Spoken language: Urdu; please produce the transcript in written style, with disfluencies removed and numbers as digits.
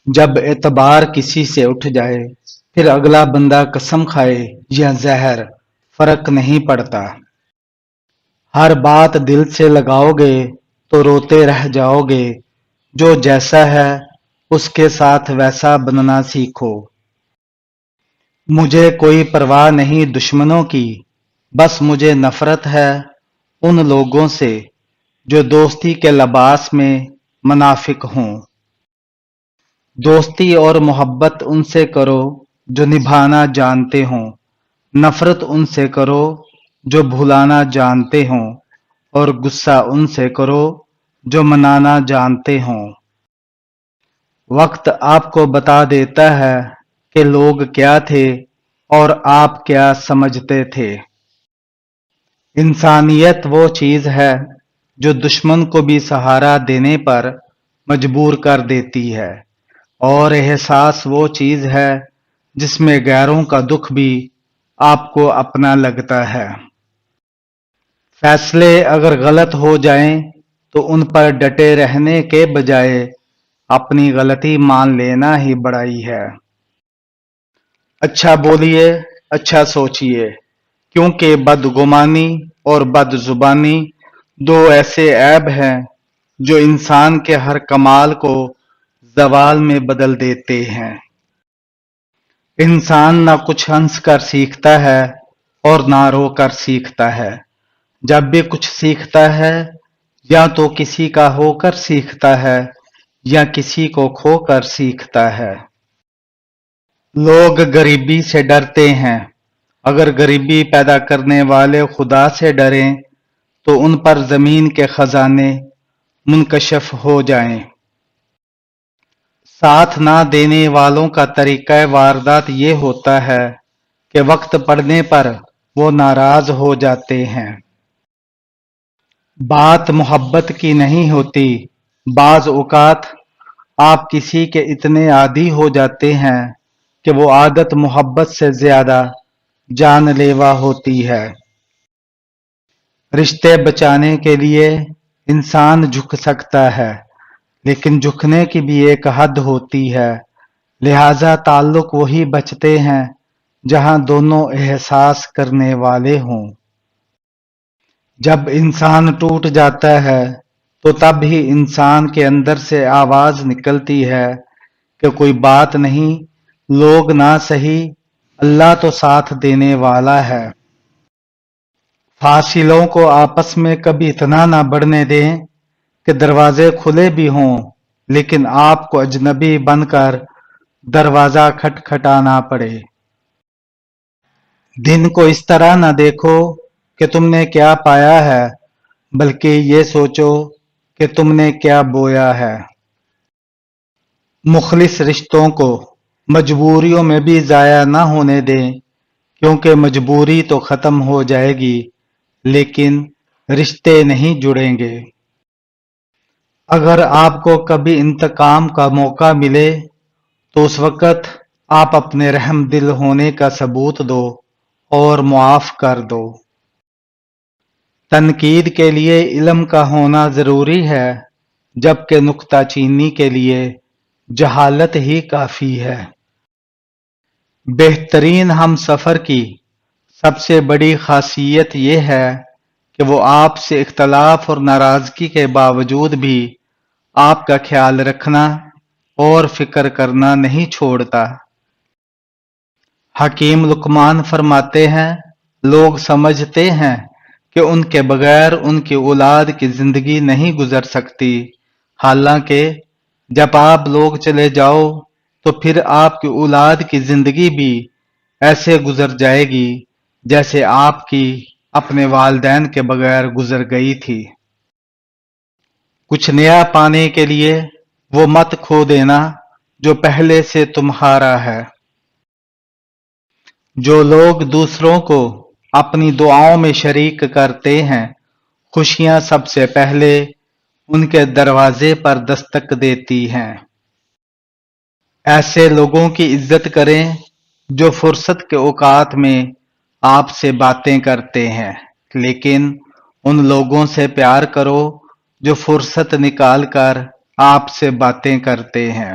جب اعتبار کسی سے اٹھ جائے پھر اگلا بندہ قسم کھائے یا زہر، فرق نہیں پڑتا۔ ہر بات دل سے لگاؤ گے تو روتے رہ جاؤ گے۔ جو جیسا ہے اس کے ساتھ ویسا بننا سیکھو۔ مجھے کوئی پرواہ نہیں دشمنوں کی، بس مجھے نفرت ہے ان لوگوں سے جو دوستی کے لباس میں منافق ہوں۔ دوستی اور محبت ان سے کرو جو نبھانا جانتے ہوں، نفرت ان سے کرو جو بھلانا جانتے ہوں، اور غصہ ان سے کرو جو منانا جانتے ہوں۔ وقت آپ کو بتا دیتا ہے کہ لوگ کیا تھے اور آپ کیا سمجھتے تھے۔ انسانیت وہ چیز ہے جو دشمن کو بھی سہارا دینے پر مجبور کر دیتی ہے، اور احساس وہ چیز ہے جس میں غیروں کا دکھ بھی آپ کو اپنا لگتا ہے۔ فیصلے اگر غلط ہو جائیں تو ان پر ڈٹے رہنے کے بجائے اپنی غلطی مان لینا ہی بڑائی ہے۔ اچھا بولیے، اچھا سوچیے، کیونکہ بدگمانی اور بد زبانی دو ایسے عیب ہیں جو انسان کے ہر کمال کو زوال میں بدل دیتے ہیں۔ انسان نہ کچھ ہنس کر سیکھتا ہے اور نہ رو کر سیکھتا ہے۔ جب بھی کچھ سیکھتا ہے یا تو کسی کا ہو کر سیکھتا ہے یا کسی کو کھو کر سیکھتا ہے۔ لوگ غریبی سے ڈرتے ہیں، اگر غریبی پیدا کرنے والے خدا سے ڈریں تو ان پر زمین کے خزانے منکشف ہو جائیں۔ ساتھ نہ دینے والوں کا طریقہ واردات یہ ہوتا ہے کہ وقت پڑنے پر وہ ناراض ہو جاتے ہیں۔ بات محبت کی نہیں ہوتی، بعض اوقات آپ کسی کے اتنے عادی ہو جاتے ہیں کہ وہ عادت محبت سے زیادہ جان لیوا ہوتی ہے۔ رشتے بچانے کے لیے انسان جھک سکتا ہے، لیکن جھکنے کی بھی ایک حد ہوتی ہے، لہذا تعلق وہی بچتے ہیں جہاں دونوں احساس کرنے والے ہوں۔ جب انسان ٹوٹ جاتا ہے تو تب ہی انسان کے اندر سے آواز نکلتی ہے کہ کوئی بات نہیں، لوگ نہ سہی، اللہ تو ساتھ دینے والا ہے۔ فاصلوں کو آپس میں کبھی اتنا نہ بڑھنے دیں کہ دروازے کھلے بھی ہوں لیکن آپ کو اجنبی بن کر دروازہ کھٹکھٹانا پڑے۔ دن کو اس طرح نہ دیکھو کہ تم نے کیا پایا ہے، بلکہ یہ سوچو کہ تم نے کیا بویا ہے۔ مخلص رشتوں کو مجبوریوں میں بھی ضائع نہ ہونے دیں، کیونکہ مجبوری تو ختم ہو جائے گی لیکن رشتے نہیں جڑیں گے۔ اگر آپ کو کبھی انتقام کا موقع ملے تو اس وقت آپ اپنے رحم دل ہونے کا ثبوت دو اور معاف کر دو۔ تنقید کے لیے علم کا ہونا ضروری ہے، جبکہ نکتہ چینی کے لیے جہالت ہی کافی ہے۔ بہترین ہم سفر کی سب سے بڑی خاصیت یہ ہے کہ وہ آپ سے اختلاف اور ناراضگی کے باوجود بھی آپ کا خیال رکھنا اور فکر کرنا نہیں چھوڑتا۔ حکیم لقمان فرماتے ہیں، لوگ سمجھتے ہیں کہ ان کے بغیر ان کی اولاد کی زندگی نہیں گزر سکتی، حالانکہ جب آپ لوگ چلے جاؤ تو پھر آپ کی اولاد کی زندگی بھی ایسے گزر جائے گی جیسے آپ کی اپنے والدین کے بغیر گزر گئی تھی۔ کچھ نیا پانے کے لیے وہ مت کھو دینا جو پہلے سے تمہارا ہے۔ جو لوگ دوسروں کو اپنی دعاؤں میں شریک کرتے ہیں، خوشیاں سب سے پہلے ان کے دروازے پر دستک دیتی ہیں۔ ایسے لوگوں کی عزت کریں جو فرصت کے اوقات میں آپ سے باتیں کرتے ہیں، لیکن ان لوگوں سے پیار کرو جو فرصت نکال کر آپ سے باتیں کرتے ہیں۔